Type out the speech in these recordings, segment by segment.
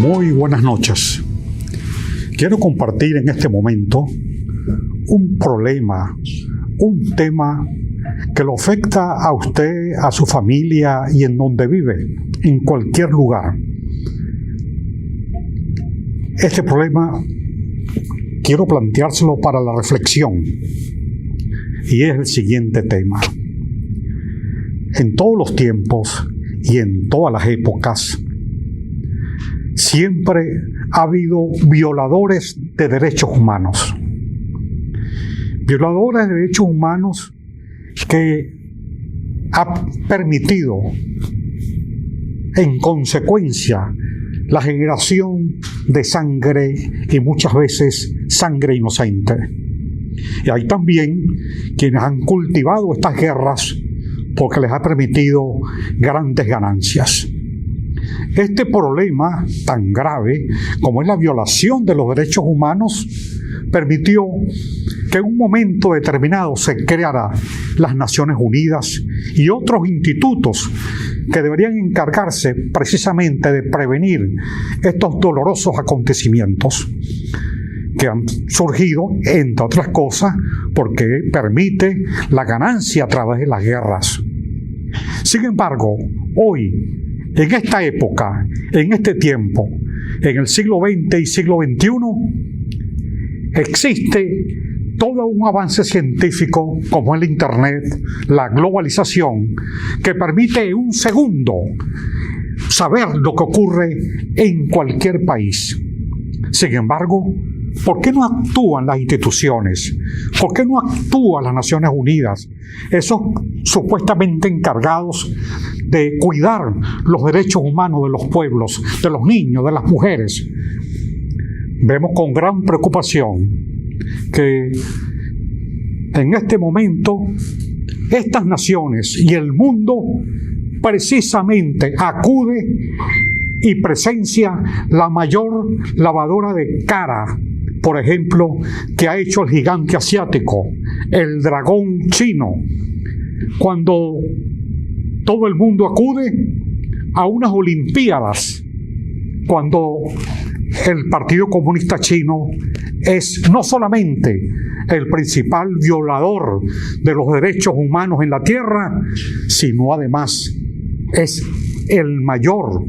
Muy buenas noches. Quiero compartir en este momento un problema, un tema que lo afecta a usted, a su familia y en donde vive, en cualquier lugar. Este problema quiero planteárselo para la reflexión y es el siguiente tema. En todos los tiempos y en todas las épocas, siempre ha habido violadores de derechos humanos. Violadores de derechos humanos que ha permitido, en consecuencia, la generación de sangre y muchas veces sangre inocente. Y hay también quienes han cultivado estas guerras porque les ha permitido grandes ganancias. Este problema tan grave como es la violación de los derechos humanos permitió que en un momento determinado se creara las Naciones Unidas y otros institutos que deberían encargarse precisamente de prevenir estos dolorosos acontecimientos que han surgido, entre otras cosas, porque permite la ganancia a través de las guerras. Sin embargo, hoy, en esta época, en este tiempo, en el siglo XX y siglo XXI, existe todo un avance científico como el Internet, la globalización, que permite en un segundo saber lo que ocurre en cualquier país. Sin embargo, ¿por qué no actúan las instituciones? ¿Por qué no actúan las Naciones Unidas? Esos supuestamente encargados de cuidar los derechos humanos de los pueblos, de los niños, de las mujeres. Vemos con gran preocupación que en este momento estas naciones y el mundo precisamente acude y presencia la mayor lavadora de cara, por ejemplo, que ha hecho el gigante asiático, el dragón chino, cuando todo el mundo acude a unas olimpiadas, cuando el Partido Comunista Chino es no solamente el principal violador de los derechos humanos en la tierra, sino además es el mayor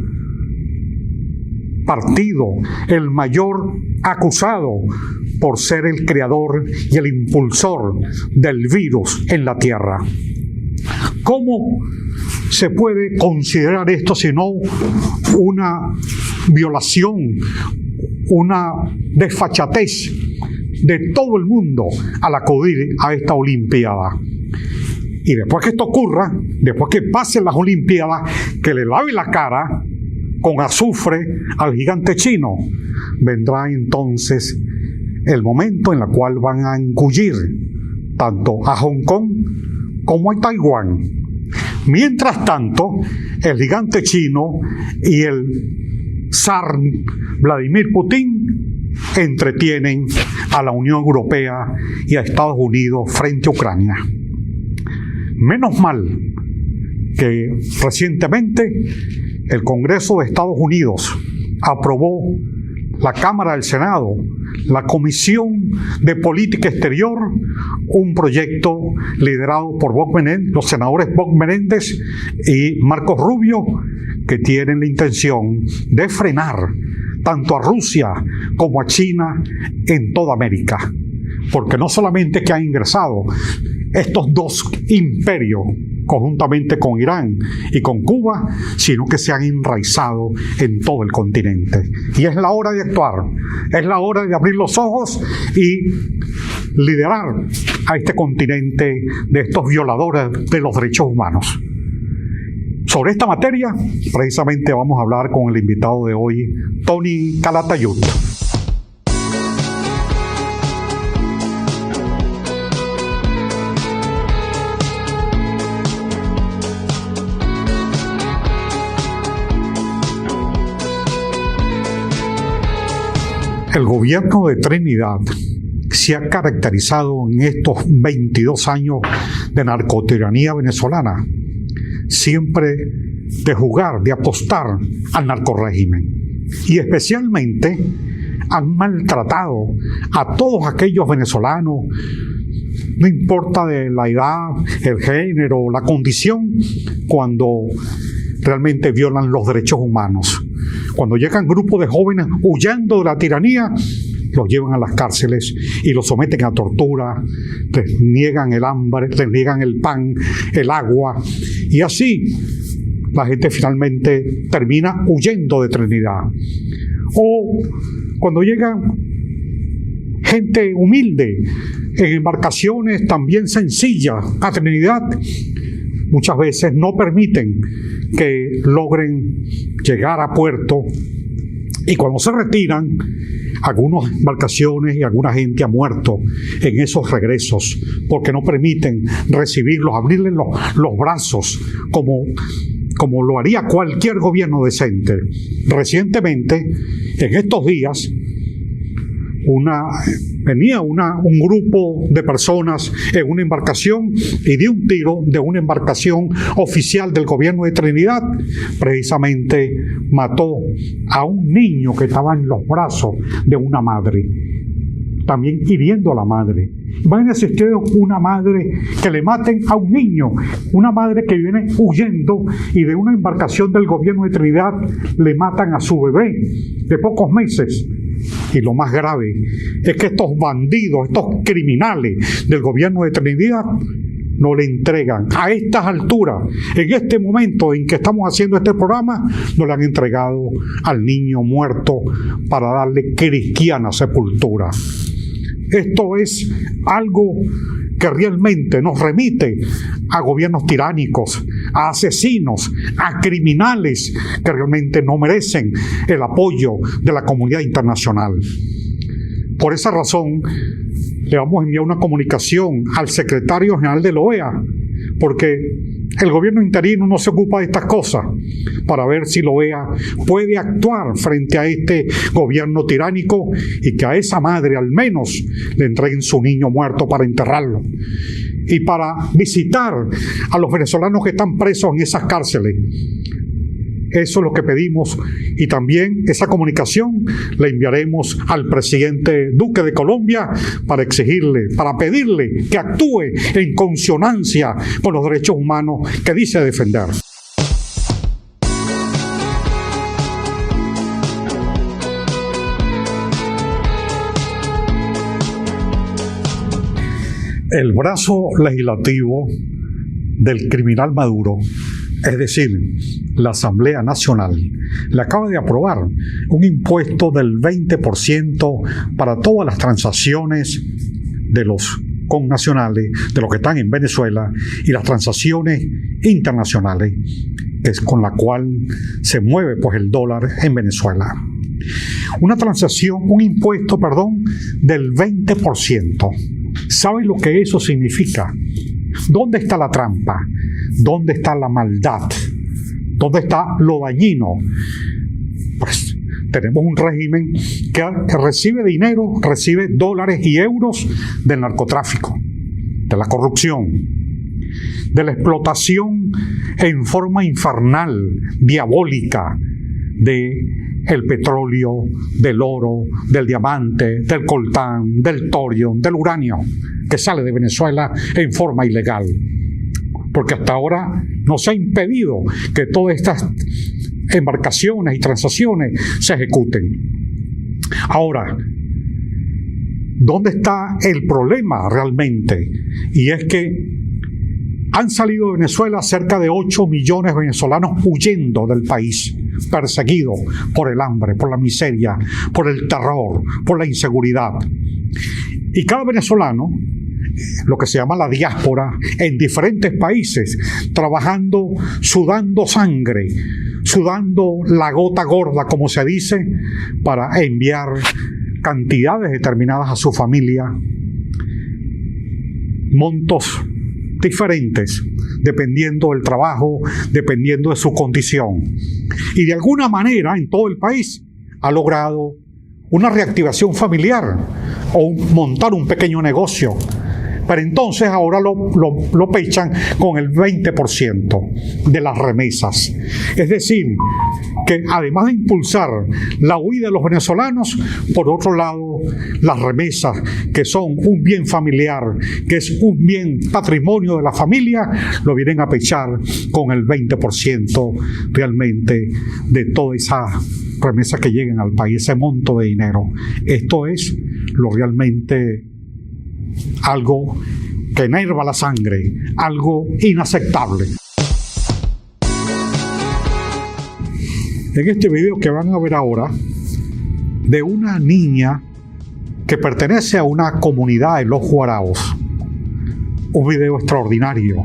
partido, el mayor acusado por ser el creador y el impulsor del virus en la tierra. ¿Cómo se puede considerar esto sino una violación, una desfachatez de todo el mundo al acudir a esta olimpiada? Y después que esto ocurra, después que pasen las olimpiadas, que le lave la cara con azufre al gigante chino, vendrá entonces el momento en el cual van a engullir tanto a Hong Kong como a Taiwán. Mientras tanto, el gigante chino y el zar Vladimir Putin entretienen a la Unión Europea y a Estados Unidos frente a Ucrania. Menos mal que recientemente el Congreso de Estados Unidos aprobó, la Cámara del Senado, la Comisión de Política Exterior, un proyecto liderado por los senadores Bob Menéndez y Marcos Rubio, que tienen la intención de frenar tanto a Rusia como a China en toda América. Porque no solamente que han ingresado estos dos imperios conjuntamente con Irán y con Cuba, sino que se han enraizado en todo el continente. Y es la hora de actuar, es la hora de abrir los ojos y liderar a este continente de estos violadores de los derechos humanos. Sobre esta materia, precisamente vamos a hablar con el invitado de hoy, Tony Calatayud. El gobierno de Trinidad se ha caracterizado en estos 22 años de narcotiranía venezolana, siempre de jugar, de apostar al narcorrégimen. y especialmente han maltratado a todos aquellos venezolanos, no importa de la edad, el género, la condición, cuando realmente violan los derechos humanos. Cuando llegan grupos de jóvenes huyendo de la tiranía, los llevan a las cárceles y los someten a tortura, les niegan el hambre, les niegan el pan, el agua, y así la gente finalmente termina huyendo de Trinidad. O cuando llegan gente humilde en embarcaciones también sencillas a Trinidad, muchas veces no permiten que logren llegar a puerto, y cuando se retiran, algunas embarcaciones y alguna gente ha muerto en esos regresos porque no permiten recibirlos, abrirles los brazos como lo haría cualquier gobierno decente. Recientemente, en estos días, venía un grupo de personas en una embarcación y de un tiro de una embarcación oficial del gobierno de Trinidad. Precisamente mató a un niño que estaba en los brazos de una madre, también hiriendo a la madre. Imagínense ustedes una madre que le maten a un niño, una madre que viene huyendo y de una embarcación del gobierno de Trinidad le matan a su bebé de pocos meses. Y lo más grave es que estos bandidos, estos criminales del gobierno de Trinidad no le entregan a estas alturas, en este momento en que estamos haciendo este programa, no le han entregado al niño muerto para darle cristiana sepultura. Esto es algo que realmente nos remite a gobiernos tiránicos, a asesinos, a criminales que realmente no merecen el apoyo de la comunidad internacional. Por esa razón, le vamos a enviar una comunicación al secretario general de la OEA, porque el gobierno interino no se ocupa de estas cosas, para ver si la OEA puede actuar frente a este gobierno tiránico y que a esa madre al menos le entreguen su niño muerto para enterrarlo. Y para visitar a los venezolanos que están presos en esas cárceles. Eso es lo que pedimos, y también esa comunicación la enviaremos al presidente Duque de Colombia para exigirle, para pedirle que actúe en consonancia con los derechos humanos que dice defender. El brazo legislativo del criminal Maduro, es decir, la Asamblea Nacional, le acaba de aprobar un impuesto del 20% para todas las transacciones de los connacionales, de los que están en Venezuela, y las transacciones internacionales, que es con la cual se mueve pues el dólar en Venezuela. Un impuesto del 20%. ¿Saben lo que eso significa? ¿Dónde está la trampa? ¿Dónde está la maldad? ¿Dónde está lo dañino? Pues tenemos un régimen que recibe dinero, recibe dólares y euros del narcotráfico, de la corrupción, de la explotación en forma infernal, diabólica, del petróleo, del oro, del diamante, del coltán, del torio, del uranio, que sale de Venezuela en forma ilegal. Porque hasta ahora no se ha impedido que todas estas embarcaciones y transacciones se ejecuten. Ahora, ¿dónde está el problema realmente? Y es que han salido de Venezuela cerca de 8 millones de venezolanos huyendo del país, perseguidos por el hambre, por la miseria, por el terror, por la inseguridad. Y cada venezolano, lo que se llama la diáspora, en diferentes países, trabajando, sudando sangre, sudando la gota gorda, como se dice, para enviar cantidades determinadas a su familia, montos diferentes, dependiendo del trabajo, dependiendo de su condición. Y de alguna manera, en todo el país, ha logrado una reactivación familiar o montar un pequeño negocio, Pero entonces ahora lo pechan con el 20% de las remesas. Es decir, que además de impulsar la huida de los venezolanos, por otro lado, las remesas, que son un bien familiar, que es un bien patrimonio de la familia, lo vienen a pechar con el 20% realmente de toda esa remesa que lleguen al país, ese monto de dinero. Esto es lo realmente algo que enerva la sangre, algo inaceptable. En este video que van a ver ahora, de una niña que pertenece a una comunidad en los Guaraos, un video extraordinario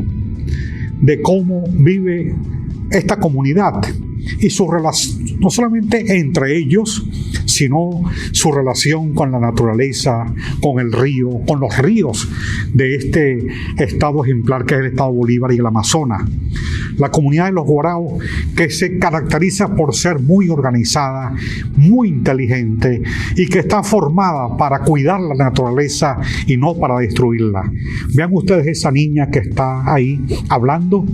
de cómo vive esta comunidad y su relación, no solamente entre ellos, sino su relación con la naturaleza, con el río, con los ríos de este estado ejemplar que es el estado Bolívar y el Amazonas. La comunidad de los Guaraos, que se caracteriza por ser muy organizada, muy inteligente y que está formada para cuidar la naturaleza y no para destruirla. Vean ustedes esa niña que está ahí hablando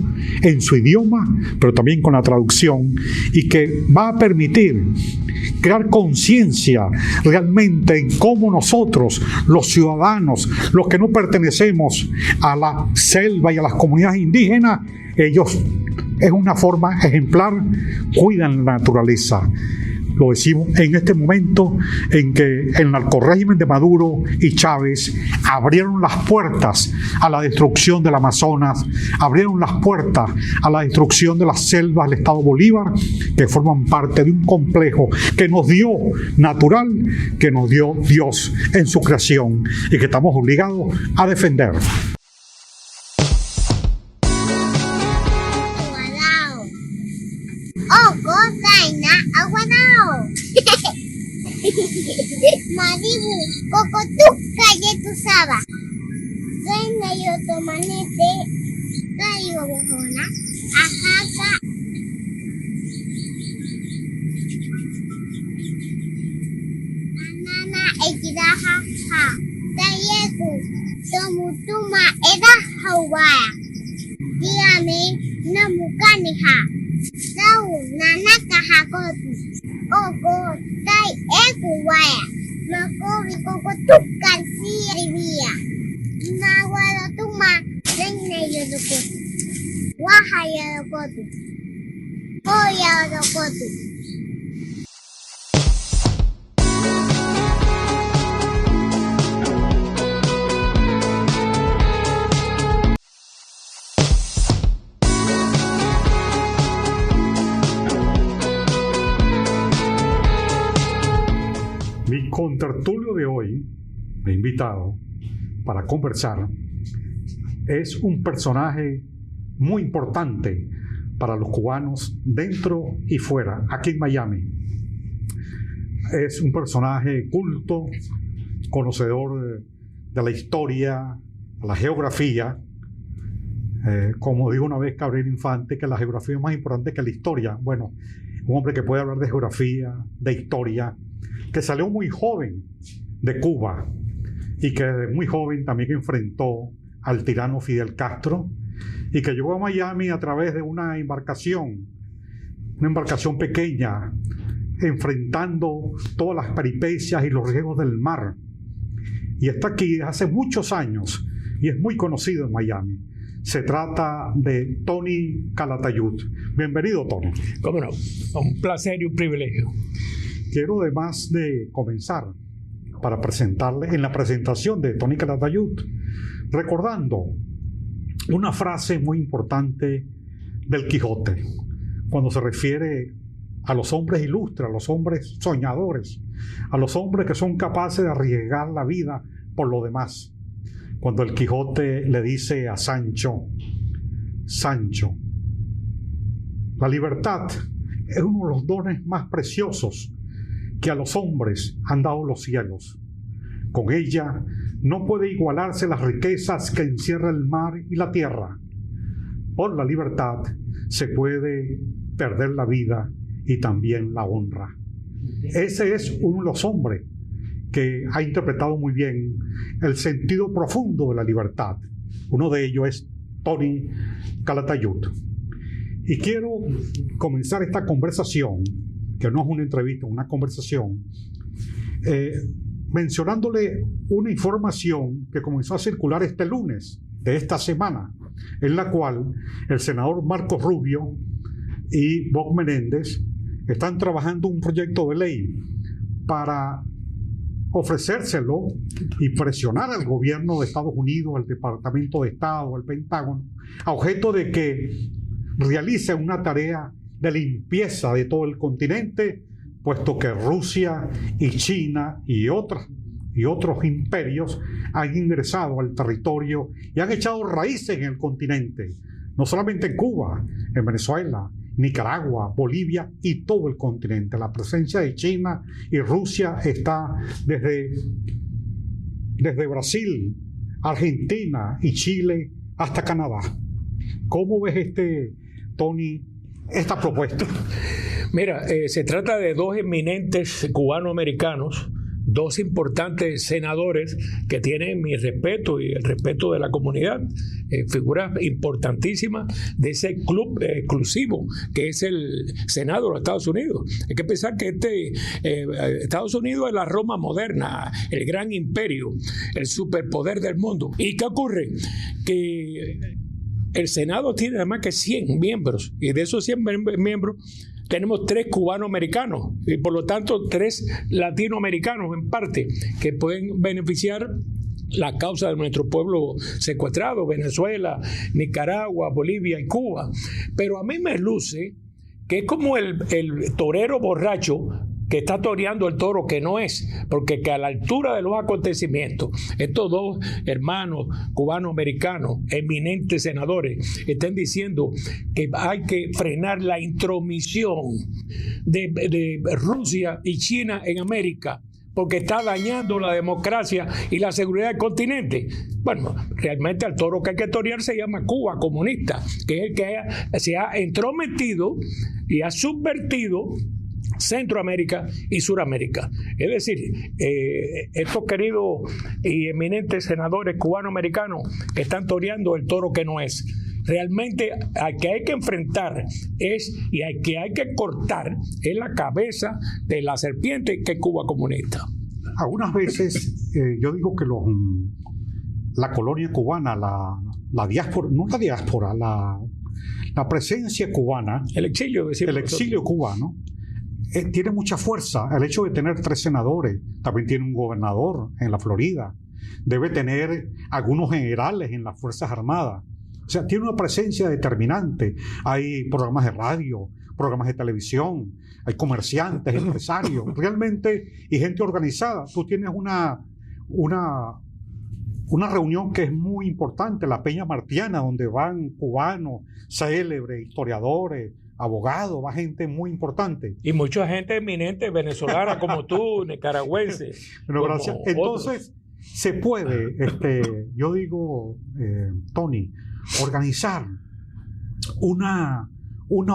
en su idioma, pero también con la traducción, y que va a permitir crear conciencia realmente en cómo nosotros, los ciudadanos, los que no pertenecemos a la selva y a las comunidades indígenas, ellos es una forma ejemplar, cuidan la naturaleza. Lo decimos en este momento en que el narcorrégimen de Maduro y Chávez abrieron las puertas a la destrucción del Amazonas, abrieron las puertas a la destrucción de las selvas del estado Bolívar, que forman parte de un complejo que nos dio natural, que nos dio Dios en su creación y que estamos obligados a defender. Maribu, cocotuca y tu saba. Reina y otomanete, caigo bojona, ajaca. Anana ekidaja ha, tayeku, tomutuma eda hawaya. Dígame, no mukaneja, dau nanaka hakotu, oko, tai ekuwaya. Makobi cocotuca si rivia. Nahuado tuma, reina yodokotu. Waha yodokotu. Oya yodokotu. Mi contertulio de hoy, me he invitado para conversar, es un personaje muy importante para los cubanos dentro y fuera, aquí en Miami. Es un personaje culto, conocedor de la historia, la geografía. Como dijo una vez Gabriel Infante, que la geografía es más importante que la historia. Bueno, un hombre que puede hablar de geografía, de historia, que salió muy joven de Cuba y que desde muy joven también enfrentó al tirano Fidel Castro y que llegó a Miami a través de una embarcación pequeña, enfrentando todas las peripecias y los riesgos del mar. Y está aquí desde hace muchos años y es muy conocido en Miami. Se trata de Tony Calatayud. Bienvenido, Tony. Cómo no, un placer y un privilegio. Quiero, además de comenzar para presentarle en la presentación de Tony Calatayud, recordando una frase muy importante del Quijote, cuando se refiere a los hombres ilustres, a los hombres soñadores, a los hombres que son capaces de arriesgar la vida por lo demás. Cuando el Quijote le dice a Sancho, Sancho, la libertad es uno de los dones más preciosos que a los hombres han dado los cielos. Con ella no puede igualarse las riquezas que encierra el mar y la tierra. Por la libertad se puede perder la vida y también la honra. Ese es uno de los hombres que ha interpretado muy bien el sentido profundo de la libertad. Uno de ellos es Tony Calatayud. Y quiero comenzar esta conversación, que no es una entrevista, una conversación, mencionándole una información que comenzó a circular este lunes de esta semana, en la cual el senador Marcos Rubio y Bob Menéndez están trabajando un proyecto de ley para ofrecérselo y presionar al gobierno de Estados Unidos, al Departamento de Estado, al Pentágono, a objeto de que realice una tarea de limpieza de todo el continente, puesto que Rusia y China y otros imperios han ingresado al territorio y han echado raíces en el continente, no solamente en Cuba, en Venezuela, Nicaragua, Bolivia y todo el continente. La presencia de China y Rusia está desde Brasil, Argentina y Chile hasta Canadá. ¿Cómo ves Tony, esta propuesta? Mira, se trata de dos eminentes cubanoamericanos, dos importantes senadores que tienen mi respeto y el respeto de la comunidad, figuras importantísimas de ese club exclusivo que es el Senado de los Estados Unidos. Hay que pensar que Estados Unidos es la Roma moderna, el gran imperio, el superpoder del mundo. ¿Y qué ocurre? Que el Senado tiene nada más que 100 miembros, y de esos 100 miembros tenemos 3 cubanoamericanos y por lo tanto 3 latinoamericanos en parte que pueden beneficiar la causa de nuestro pueblo secuestrado, Venezuela, Nicaragua, Bolivia y Cuba. Pero a mí me luce que es como el torero borracho que está toreando el toro que no es, porque que a la altura de los acontecimientos, estos dos hermanos cubano-americanos, eminentes senadores, están diciendo que hay que frenar la intromisión de Rusia y China en América, porque está dañando la democracia y la seguridad del continente. Bueno, realmente al toro que hay que torear se llama Cuba comunista, que es el que se ha entrometido y ha subvertido Centroamérica y Suramérica. Es decir, estos queridos y eminentes senadores cubanoamericanos están toreando el toro que no es. Realmente al que hay que enfrentar y al que hay que cortar es la cabeza de la serpiente que es Cuba comunista. Algunas veces yo digo que la colonia cubana, la diáspora, no la diáspora, la presencia cubana, el exilio cubano, tiene mucha fuerza. El hecho de tener 3 senadores, también tiene un gobernador en la Florida, debe tener algunos generales en las Fuerzas Armadas. O sea, tiene una presencia determinante. Hay programas de radio, programas de televisión, hay comerciantes, empresarios, realmente, y gente organizada. Tú tienes una reunión que es muy importante, la Peña Martiana, donde van cubanos, célebres, historiadores, abogados, va gente muy importante. Y mucha gente eminente venezolana como tú, nicaragüense. Bueno, gracias. Entonces, se puede, yo digo, Tony, organizar una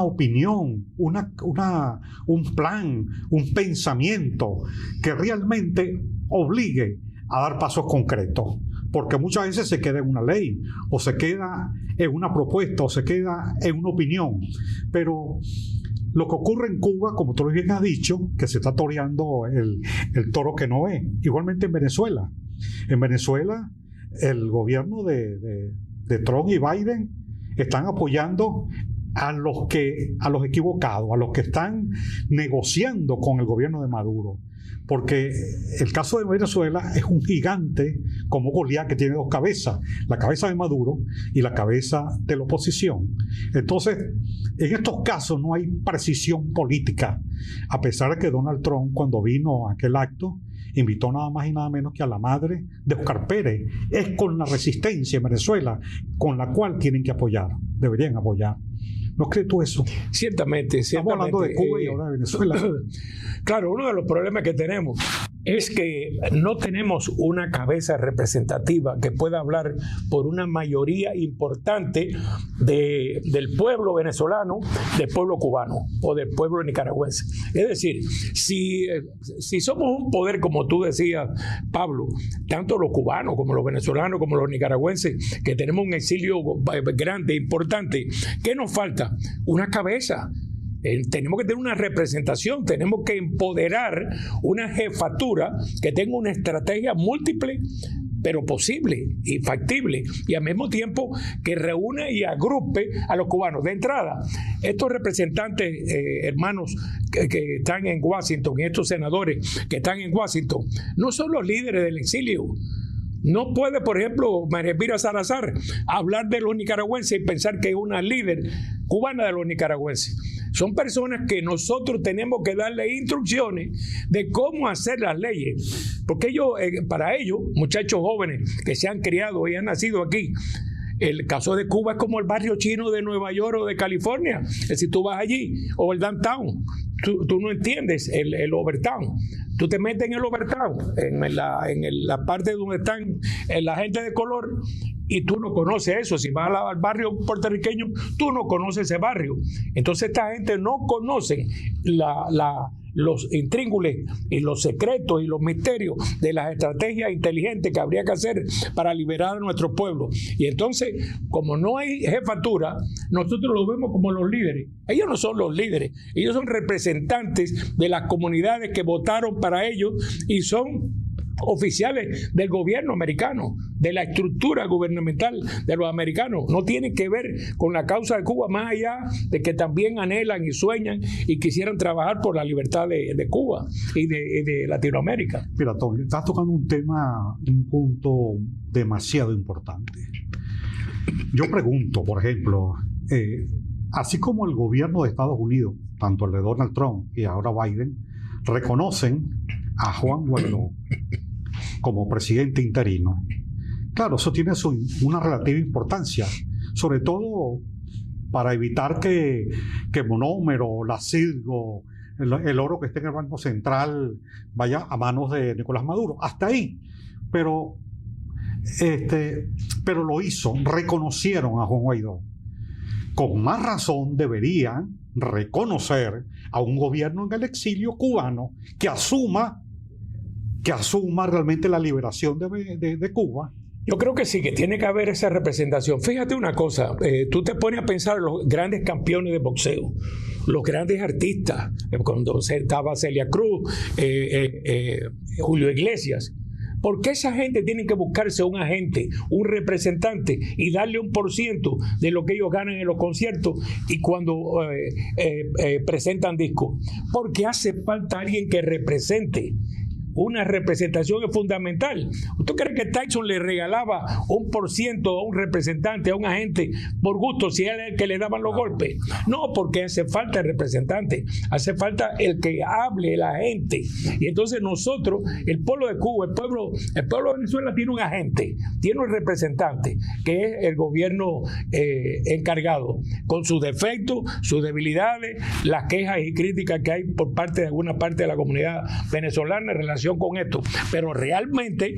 opinión, un plan, un pensamiento que realmente obligue a dar pasos concretos. Porque muchas veces se queda en una ley, o se queda en una propuesta, o se queda en una opinión. Pero lo que ocurre en Cuba, como tú bien has dicho, que se está toreando el toro que no es. Igualmente en Venezuela. En Venezuela, el gobierno de Trump y Biden están apoyando a los equivocados, a los que están negociando con el gobierno de Maduro. Porque el caso de Venezuela es un gigante como Goliat, que tiene 2 cabezas, la cabeza de Maduro y la cabeza de la oposición. Entonces, en estos casos no hay precisión política, a pesar de que Donald Trump, cuando vino a aquel acto, invitó nada más y nada menos que a la madre de Oscar Pérez. Es con la resistencia en Venezuela con la cual tienen que apoyar, deberían apoyar. ¿No crees tú eso? Ciertamente. Estamos hablando de Cuba y ahora de Venezuela. Claro, uno de los problemas que tenemos es que no tenemos una cabeza representativa que pueda hablar por una mayoría importante del pueblo venezolano, del pueblo cubano o del pueblo nicaragüense. Es decir, si somos un poder, como tú decías, Pablo, tanto los cubanos como los venezolanos como los nicaragüenses, que tenemos un exilio grande, importante, ¿qué nos falta? Una cabeza. Tenemos que tener una representación, tenemos que empoderar una jefatura que tenga una estrategia múltiple, pero posible y factible, y al mismo tiempo que reúne y agrupe a los cubanos. De entrada, estos representantes, hermanos, que están en Washington, y estos senadores que están en Washington, no son los líderes del exilio. No puede, por ejemplo, María Elvira Salazar hablar de los nicaragüenses y pensar que es una líder cubana de los nicaragüenses. Son personas que nosotros tenemos que darle instrucciones de cómo hacer las leyes. Porque ellos, para ellos, muchachos jóvenes que se han criado y han nacido aquí, el caso de Cuba es como el barrio chino de Nueva York o de California. Es decir, tú vas allí, o el downtown, tú no entiendes el overtown. Tú te metes en el overtown, en la parte donde están la gente de color, y tú no conoces eso. Si vas al barrio puertorriqueño, tú no conoces ese barrio. Entonces esta gente no conoce los intríngulis y los secretos y los misterios de las estrategias inteligentes que habría que hacer para liberar a nuestro pueblo. Y entonces, como no hay jefatura, nosotros los vemos como los líderes. Ellos no son los líderes, ellos son representantes de las comunidades que votaron para ellos y son oficiales del gobierno americano, de la estructura gubernamental de los americanos. No tiene que ver con la causa de Cuba, más allá de que también anhelan y sueñan y quisieran trabajar por la libertad de Cuba y de Latinoamérica. Mira, Tony, estás tocando un punto demasiado importante. Yo pregunto, por ejemplo, así como el gobierno de Estados Unidos, tanto el de Donald Trump y ahora Biden, reconocen a Juan Guaidó como presidente interino. Claro, eso tiene una relativa importancia, sobre todo para evitar que monómero, la CIDGO, el oro que esté en el Banco Central vaya a manos de Nicolás Maduro. Hasta ahí. Pero lo hizo, reconocieron a Juan Guaidó. Con más razón deberían reconocer a un gobierno en el exilio cubano que asuma realmente la liberación de Cuba. Yo creo que sí, que tiene que haber esa representación. Fíjate una cosa, tú te pones a pensar en los grandes campeones de boxeo, los grandes artistas, cuando estaba Celia Cruz, Julio Iglesias. ¿Por qué esa gente tiene que buscarse un agente, un representante y darle 1% de lo que ellos ganan en los conciertos y cuando presentan discos? Porque hace falta alguien que represente. Una representación es fundamental. ¿Tú crees que Tyson le regalaba 1% a un representante, a un agente, por gusto, si era el que le daban los golpes? No, porque hace falta el representante, hace falta el que hable, el agente. Y entonces nosotros, el pueblo de Cuba, el pueblo de Venezuela tiene un agente, tiene un representante, que es el gobierno encargado, con sus defectos, sus debilidades, las quejas y críticas que hay por parte de alguna parte de la comunidad venezolana en relación con esto, pero realmente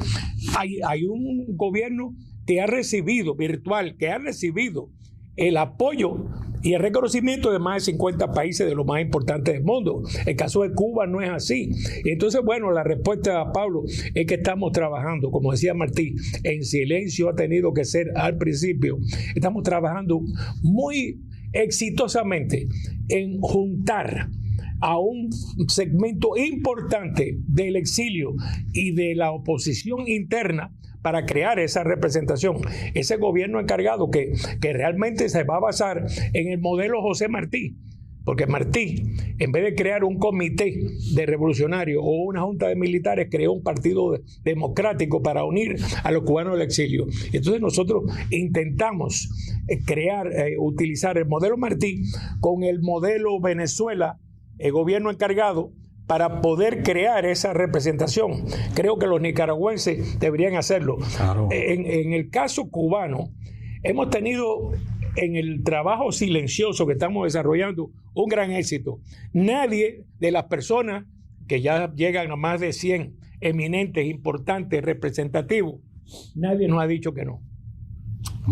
hay un gobierno que ha recibido, virtual, que ha recibido el apoyo y el reconocimiento de más de 50 países de los más importantes del mundo. El caso de Cuba no es así. Y entonces, bueno, la respuesta a Pablo es que estamos trabajando, como decía Martí, en silencio ha tenido que ser al principio. Estamos trabajando muy exitosamente en juntar a un segmento importante del exilio y de la oposición interna para crear esa representación, ese gobierno encargado que realmente se va a basar en el modelo José Martí, porque Martí, en vez de crear un comité de revolucionarios o una junta de militares, creó un partido democrático para unir a los cubanos del exilio. Entonces nosotros intentamos utilizar el modelo Martí con el modelo Venezuela, el gobierno encargado, para poder crear esa representación. Creo que los nicaragüenses deberían hacerlo. Claro. En el caso cubano, hemos tenido en el trabajo silencioso que estamos desarrollando un gran éxito. Nadie de las personas que ya llegan a más de 100 eminentes, importantes, representativos, nadie nos ha dicho que no.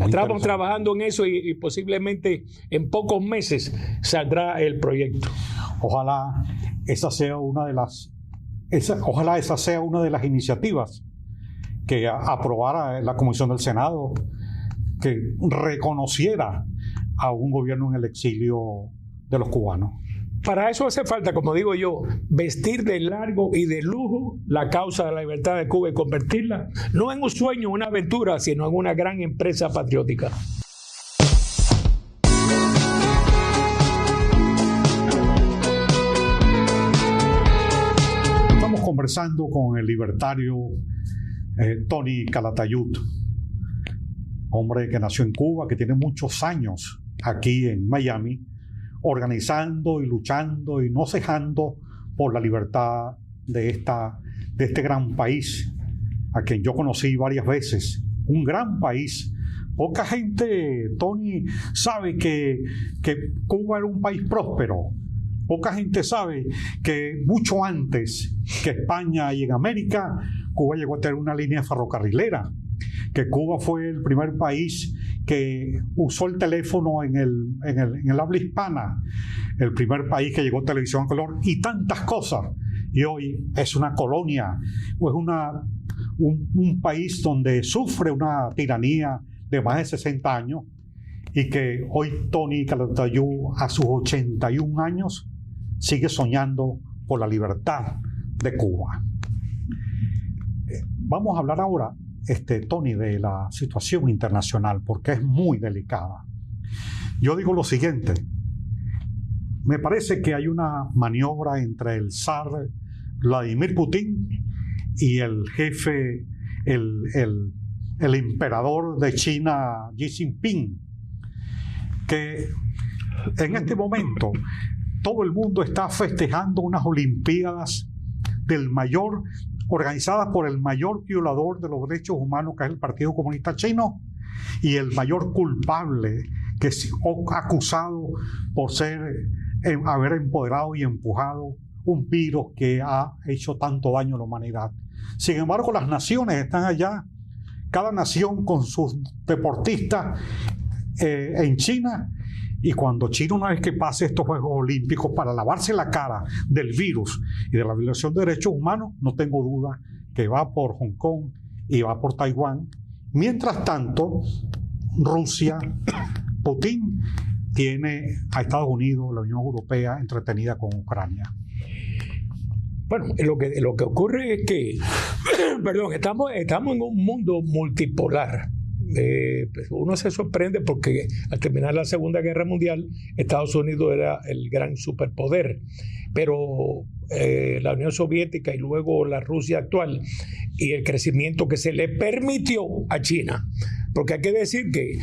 Estamos trabajando en eso y posiblemente en pocos meses saldrá el proyecto. Ojalá esa sea una de las iniciativas que aprobara la Comisión del Senado, que reconociera a un gobierno en el exilio de los cubanos. Para eso hace falta, como digo yo, vestir de largo y de lujo la causa de la libertad de Cuba y convertirla no en un sueño, una aventura, sino en una gran empresa patriótica. Estamos conversando con el libertario Tony Calatayud, hombre que nació en Cuba, que tiene muchos años aquí en Miami, organizando y luchando y no cejando por la libertad de este gran país, a quien yo conocí varias veces. Un gran país. Poca gente, Tony, sabe que Cuba era un país próspero. Poca gente sabe que mucho antes que España y en América, Cuba llegó a tener una línea ferrocarrilera, que Cuba fue el primer país que usó el teléfono en el habla hispana, el primer país que llegó a televisión a color y tantas cosas. Y hoy es una colonia, o es un país donde sufre una tiranía de más de 60 años y que hoy Tony Calatayud, a sus 81 años, sigue soñando por la libertad de Cuba. Vamos a hablar ahora, Tony, de la situación internacional, porque es muy delicada. Yo digo lo siguiente: me parece que hay una maniobra entre el zar Vladimir Putin y el jefe, el emperador de China, Xi Jinping, que en este momento todo el mundo está festejando unas Olimpiadas organizadas por el mayor violador de los derechos humanos, que es el Partido Comunista Chino, y el mayor culpable, que es acusado por haber empoderado y empujado un virus que ha hecho tanto daño a la humanidad. Sin embargo, las naciones están allá, cada nación con sus deportistas en China, y cuando China, una vez que pase estos Juegos Olímpicos, para lavarse la cara del virus y de la violación de derechos humanos, no tengo duda que va por Hong Kong y va por Taiwán. Mientras tanto, Rusia, Putin, tiene a Estados Unidos, la Unión Europea, entretenida con Ucrania. Bueno, lo que ocurre es que estamos en un mundo multipolar. Uno se sorprende porque al terminar la Segunda Guerra Mundial, Estados Unidos era el gran superpoder, pero la Unión Soviética y luego la Rusia actual y el crecimiento que se le permitió a China, porque hay que decir que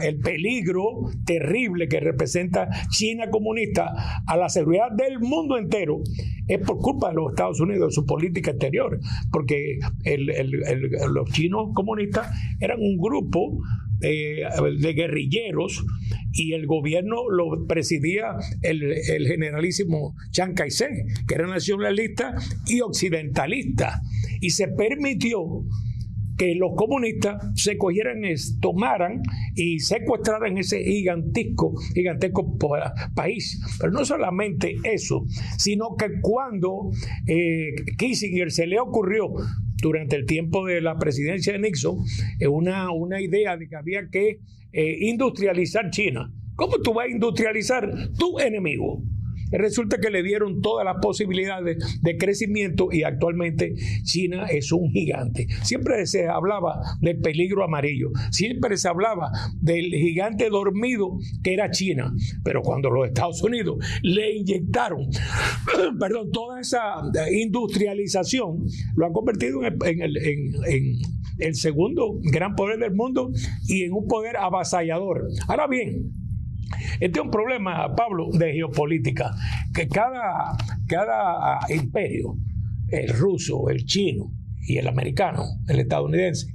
el peligro terrible que representa China comunista a la seguridad del mundo entero es por culpa de los Estados Unidos, de su política exterior, porque los chinos comunistas eran un grupo de guerrilleros y el gobierno lo presidía el generalísimo Chiang Kai-shek, que era nacionalista y occidentalista, y se permitió que los comunistas se cogieran, tomaran y secuestraran ese gigantesco país. Pero no solamente eso, sino que cuando Kissinger se le ocurrió durante el tiempo de la presidencia de Nixon una idea de que había que industrializar China. ¿Cómo tú vas a industrializar tu enemigo? Resulta que le dieron todas las posibilidades de crecimiento y actualmente China es un gigante. Siempre se hablaba del peligro amarillo, siempre se hablaba del gigante dormido que era China, pero cuando los Estados Unidos le inyectaron toda esa industrialización, lo han convertido en el segundo gran poder del mundo y en un poder avasallador. Ahora bien, este es un problema, Pablo, de geopolítica, que cada imperio, el ruso, el chino y el americano, el estadounidense,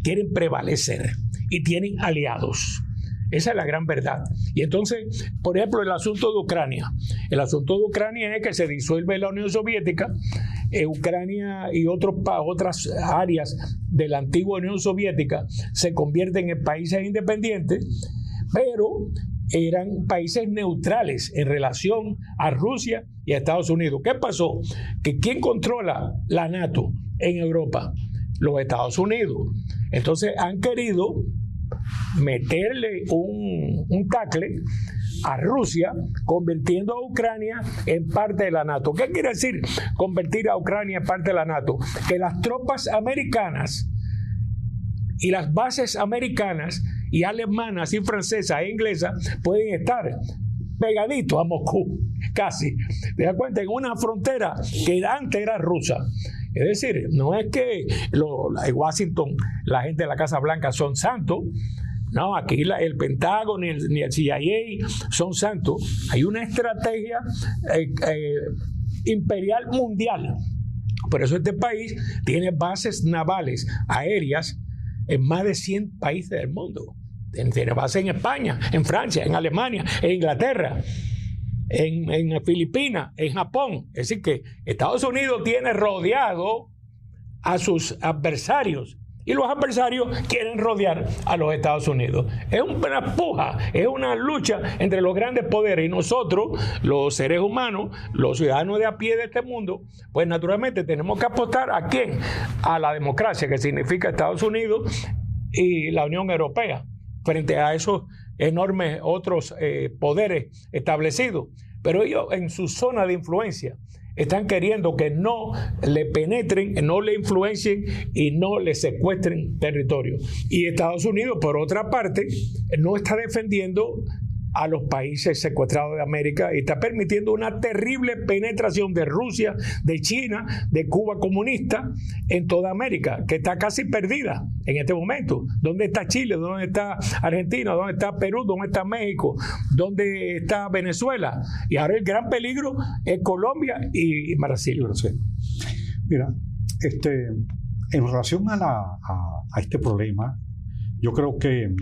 quieren prevalecer y tienen aliados. Esa es la gran verdad. Y entonces, por ejemplo, el asunto de Ucrania. El asunto de Ucrania es que se disuelve la Unión Soviética Ucrania y otras áreas de la antigua Unión Soviética se convierten en países independientes, pero eran países neutrales en relación a Rusia y a Estados Unidos. ¿Qué pasó? Que ¿quién controla la NATO en Europa? Los Estados Unidos. Entonces han querido meterle un tackle a Rusia, convirtiendo a Ucrania en parte de la NATO. ¿Qué quiere decir convertir a Ucrania en parte de la NATO? Que las tropas americanas y las bases americanas y alemanas y francesas e inglesas pueden estar pegaditos a Moscú, casi. ¿Te das cuenta? En una frontera que antes era rusa. Es decir, no es que en Washington la gente de la Casa Blanca son santos. No, aquí el Pentágono ni el CIA son santos. Hay una estrategia imperial mundial. Por eso este país tiene bases navales aéreas en más de 100 países del mundo. Tiene bases en España, en Francia, en Alemania, en Inglaterra, en Filipinas, en Japón. Es decir que Estados Unidos tiene rodeado a sus adversarios y los adversarios quieren rodear a los Estados Unidos. Es una puja, es una lucha entre los grandes poderes, y nosotros, los seres humanos, los ciudadanos de a pie de este mundo, pues naturalmente tenemos que apostar ¿a quién? A la democracia, que significa Estados Unidos y la Unión Europea, frente a esos enormes otros poderes establecidos. Pero ellos en su zona de influencia están queriendo que no le penetren, no le influencien y no le secuestren territorio. Y Estados Unidos, por otra parte, no está defendiendo a los países secuestrados de América y está permitiendo una terrible penetración de Rusia, de China, de Cuba comunista en toda América, que está casi perdida en este momento. ¿Dónde está Chile? ¿Dónde está Argentina? ¿Dónde está Perú? ¿Dónde está México? ¿Dónde está Venezuela? Y ahora el gran peligro es Colombia y Brasil. Mira, en relación a este problema, yo creo que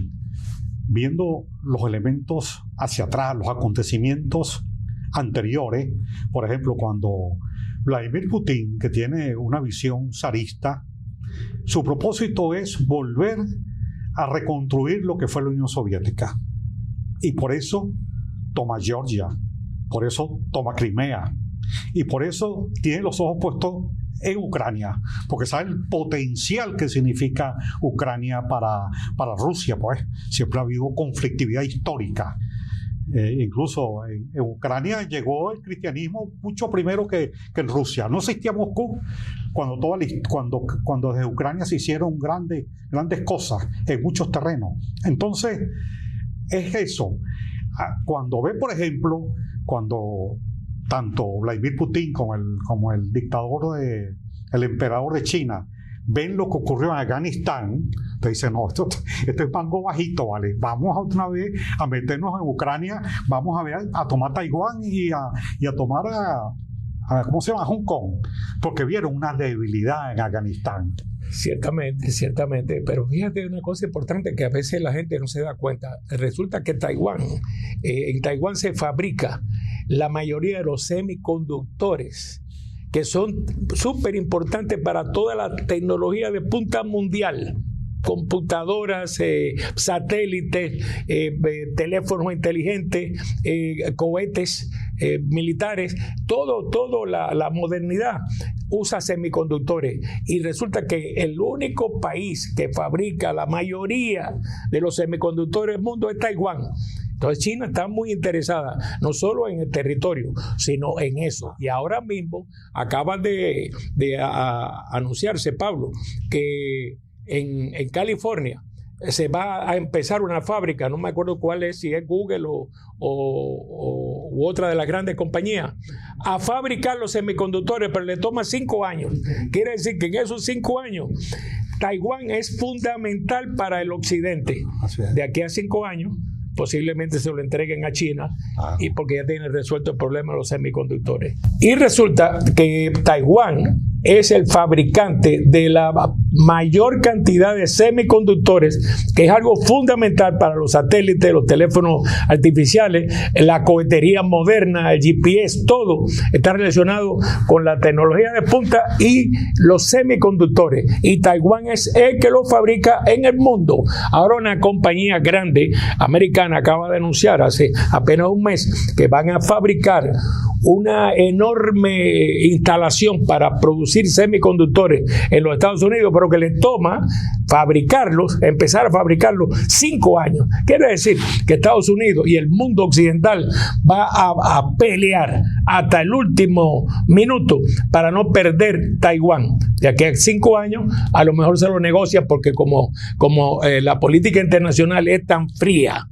viendo los elementos hacia atrás, los acontecimientos anteriores, por ejemplo, cuando Vladimir Putin, que tiene una visión zarista, su propósito es volver a reconstruir lo que fue la Unión Soviética. Y por eso toma Georgia, por eso toma Crimea, y por eso tiene los ojos puestos en Ucrania, porque sabe el potencial que significa Ucrania para Rusia. Pues siempre ha habido conflictividad histórica. Incluso en Ucrania llegó el cristianismo mucho primero que en Rusia. No existía Moscú cuando desde Ucrania se hicieron grandes cosas en muchos terrenos. Entonces, es eso. Cuando ve, por ejemplo, cuando tanto Vladimir Putin como el dictador el emperador de China ven lo que ocurrió en Afganistán, te dicen, no, esto es mango bajito, ¿vale? Vamos otra vez a meternos en Ucrania, vamos a tomar Taiwán y a tomar ¿cómo se llama? Hong Kong, porque vieron una debilidad en Afganistán. Ciertamente, pero fíjate una cosa importante que a veces la gente no se da cuenta. Resulta que en Taiwán se fabrica la mayoría de los semiconductores que son súper importantes para toda la tecnología de punta mundial. Computadoras, satélites, teléfonos inteligentes, cohetes militares, todo la modernidad usa semiconductores, y resulta que el único país que fabrica la mayoría de los semiconductores del mundo es Taiwán. Entonces China está muy interesada no solo en el territorio, sino en eso. Y ahora mismo acaba de anunciarse, Pablo, que en California se va a empezar una fábrica, no me acuerdo cuál es, si es Google u otra de las grandes compañías, a fabricar los semiconductores, pero le toma 5 años. Quiere decir que en esos 5 años Taiwán es fundamental para el occidente. De aquí a 5 años posiblemente se lo entreguen a China, y porque ya tienen resuelto el problema de los semiconductores. Y resulta que Taiwán es el fabricante de la mayor cantidad de semiconductores, que es algo fundamental para los satélites, los teléfonos artificiales, la cohetería moderna, el GPS, todo está relacionado con la tecnología de punta y los semiconductores. Y Taiwán es el que los fabrica en el mundo. Ahora una compañía grande americana acaba de anunciar hace apenas un mes que van a fabricar una enorme instalación para producir semiconductores en los Estados Unidos, pero que les toma fabricarlos, empezar a fabricarlos 5 años. Quiere decir que Estados Unidos y el mundo occidental va a pelear hasta el último minuto para no perder Taiwán. De aquí a 5 años a lo mejor se lo negocia, porque como la política internacional es tan fría,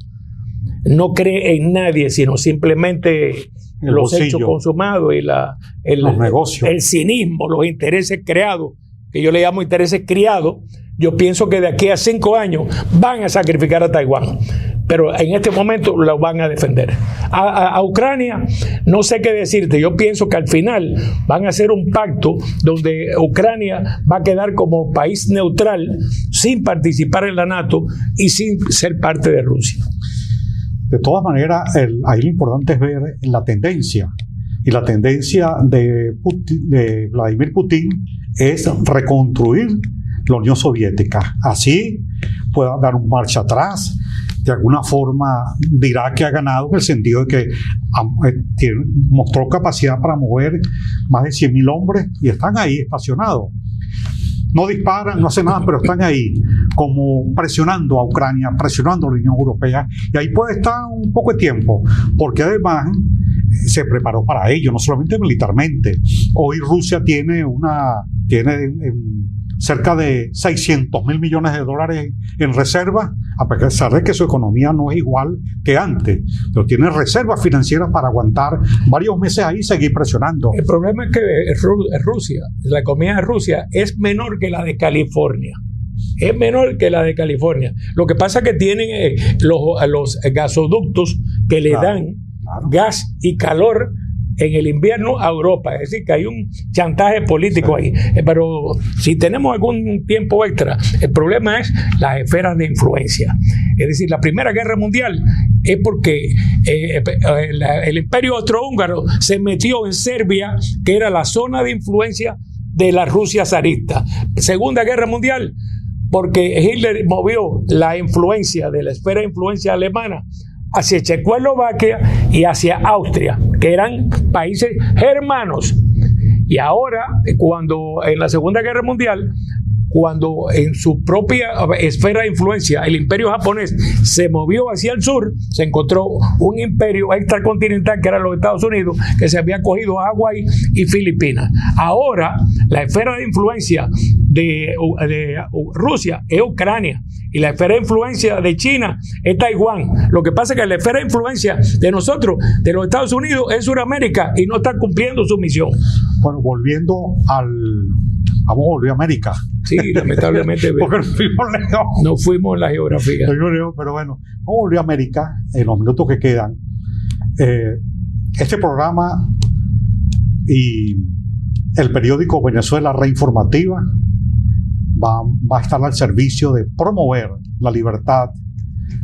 no cree en nadie, sino simplemente los hechos consumados y los negocios, el cinismo, los intereses creados, que yo le llamo intereses criados. Yo pienso que de aquí a 5 años van a sacrificar a Taiwán, pero en este momento lo van a defender. A Ucrania no sé qué decirte. Yo pienso que al final van a hacer un pacto donde Ucrania va a quedar como país neutral, sin participar en la NATO y sin ser parte de Rusia. De todas maneras, ahí lo importante es ver la tendencia. Y la tendencia de Vladimir Putin es reconstruir la Unión Soviética. Así pueda dar un marcha atrás. De alguna forma dirá que ha ganado, en el sentido de que mostró capacidad para mover más de 100.000 hombres y están ahí estacionados. No disparan, no hacen nada, pero están ahí como presionando a Ucrania, presionando a la Unión Europea, y ahí puede estar un poco de tiempo, porque además se preparó para ello, no solamente militarmente. Hoy Rusia tiene cerca de 600.000 millones de dólares en reservas, a pesar de que su economía no es igual que antes, pero tiene reservas financieras para aguantar varios meses ahí y seguir presionando. El problema es que Rusia, la economía de Rusia es menor que la de California. Es menor que la de California. Lo que pasa es que tienen los gasoductos que le dan gas y calor en el invierno a Europa. Es decir, que hay un chantaje político ahí. Pero si tenemos algún tiempo extra, el problema es las esferas de influencia. Es decir, la Primera Guerra Mundial es porque el Imperio Austrohúngaro se metió en Serbia, que era la zona de influencia de la Rusia zarista. Segunda Guerra Mundial, porque Hitler movió la influencia de la esfera de influencia alemana hacia Checoslovaquia y hacia Austria, que eran países hermanos. Y ahora, cuando en la Segunda Guerra Mundial, cuando en su propia esfera de influencia el imperio japonés se movió hacia el sur, se encontró un imperio extracontinental que era los Estados Unidos, que se había cogido a Hawái y Filipinas. Ahora la esfera de influencia de Rusia es Ucrania y la esfera de influencia de China es Taiwán. Lo que pasa es que la esfera de influencia de nosotros, de los Estados Unidos, es Sudamérica y no está cumpliendo su misión. Bueno, vamos a volver a América. Sí, lamentablemente. Porque no fuimos en la geografía. Pero bueno, vamos a volver a América en los minutos que quedan. Este programa y el periódico Venezuela Reinformativa va a estar al servicio de promover la libertad,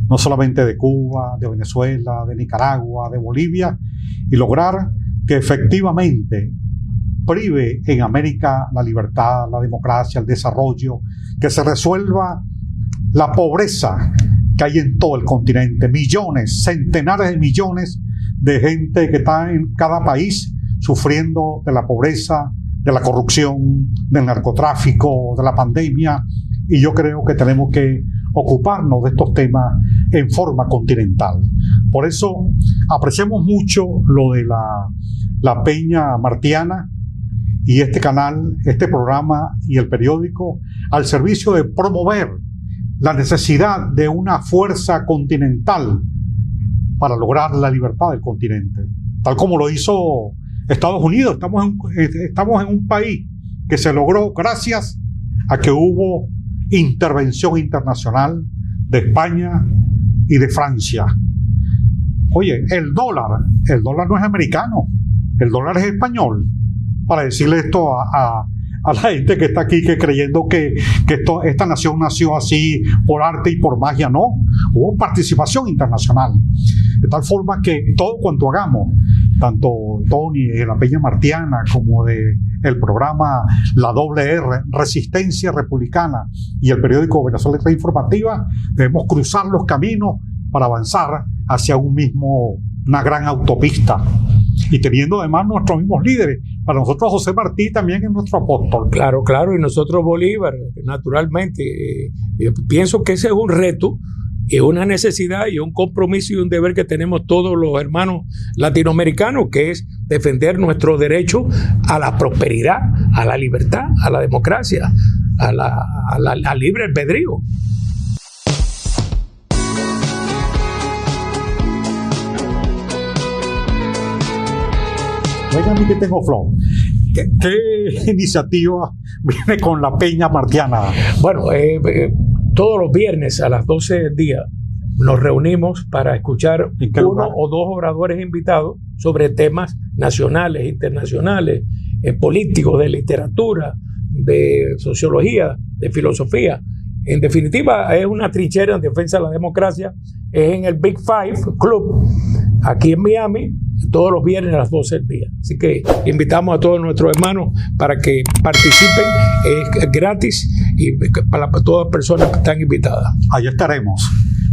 no solamente de Cuba, de Venezuela, de Nicaragua, de Bolivia, y lograr que efectivamente prive en América la libertad, la democracia, el desarrollo, que se resuelva la pobreza que hay en todo el continente. Millones, centenares de millones de gente que está en cada país sufriendo de la pobreza, de la corrupción, del narcotráfico, de la pandemia, y yo creo que tenemos que ocuparnos de estos temas en forma continental. Por eso apreciamos mucho lo de la Peña Martiana y este canal, este programa y el periódico al servicio de promover la necesidad de una fuerza continental para lograr la libertad del continente, tal como lo hizo Estados Unidos. Estamos en un país que se logró gracias a que hubo intervención internacional de España y de Francia. Oye, el dólar no es americano, el dólar es español. Para decirle esto a a la gente que está aquí que creyendo que esta nación nació así por arte y por magia. No, hubo participación internacional, de tal forma que todo cuanto hagamos, tanto Tony de la Peña Martiana como de el programa La Doble R, Resistencia Republicana, y el periódico Venezuela Informativa, debemos cruzar los caminos para avanzar hacia una gran autopista, y teniendo además nuestros mismos líderes. Para nosotros José Martí también es nuestro apóstol. Claro, y nosotros Bolívar, naturalmente. Yo pienso que ese es un reto, y una necesidad y un compromiso y un deber que tenemos todos los hermanos latinoamericanos, que es defender nuestro derecho a la prosperidad, a la libertad, a la democracia, al libre albedrío. Oigan, que tengo flow. ¿Qué iniciativa viene con la Peña Martiana? Bueno, todos los viernes a las 12 del día nos reunimos para escuchar uno o dos oradores invitados sobre temas nacionales, internacionales, políticos, de literatura, de sociología, de filosofía. En definitiva, es una trinchera en defensa de la democracia. Es en el Big Five Club, aquí en Miami, todos los viernes a las 12 del día. Así que invitamos a todos nuestros hermanos para que participen. Es gratis y para todas las personas que están invitadas. Ahí estaremos.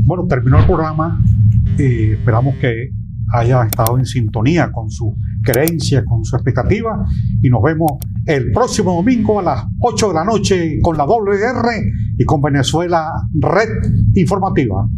Bueno, terminó el programa. Esperamos que haya estado en sintonía con su creencia, con su expectativa, y nos vemos el próximo domingo a las 8 de la noche con la WR y con Venezuela Red Informativa.